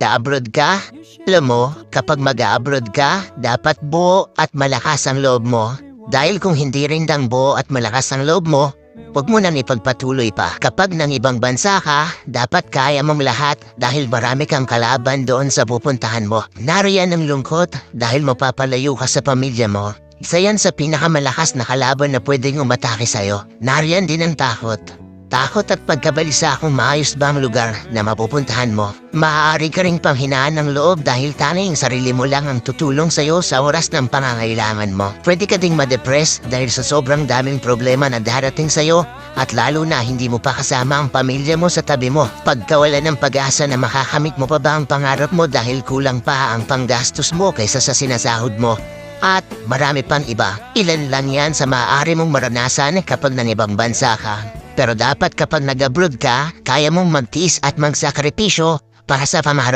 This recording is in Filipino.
mag-abroad ka? Alam mo, kapag mag-abroad ka, dapat buo at malakas ang loob mo. Dahil kung hindi rin dang buo at malakas ang loob mo, huwag mo nang ipagpatuloy pa. Kapag nang ibang bansa ka, dapat kaya mong lahat dahil marami kang kalaban doon sa pupuntahan mo. Nariyan ang lungkot dahil mapapalayo ka sa pamilya mo. Isa yan sa pinakamalakas na kalaban na pwedeng umatake sa'yo. Nariyan din ang takot. Takot at pagkabalisa kung maayos ba ang lugar na mapupuntahan mo. Maaari ka ring panghinaan ng loob dahil tanging sarili mo lang ang tutulong sa'yo sa oras ng pangangailangan mo. Pwede ka ding ma-depress dahil sa sobrang daming problema na darating sa'yo at lalo na hindi mo pa kasama ang pamilya mo sa tabi mo. Pagkawala ng pag-asa na makakamit mo pa ba ang pangarap mo dahil kulang pa ang panggastos mo kaysa sa sinasahod mo. At marami pang iba. Ilan lang yan sa maaari mong maranasan kapag nang ibang bansa ka. Pero dapat kapag nag-abroad ka, kaya mong magtiis at magsakripisyo para sa pangarap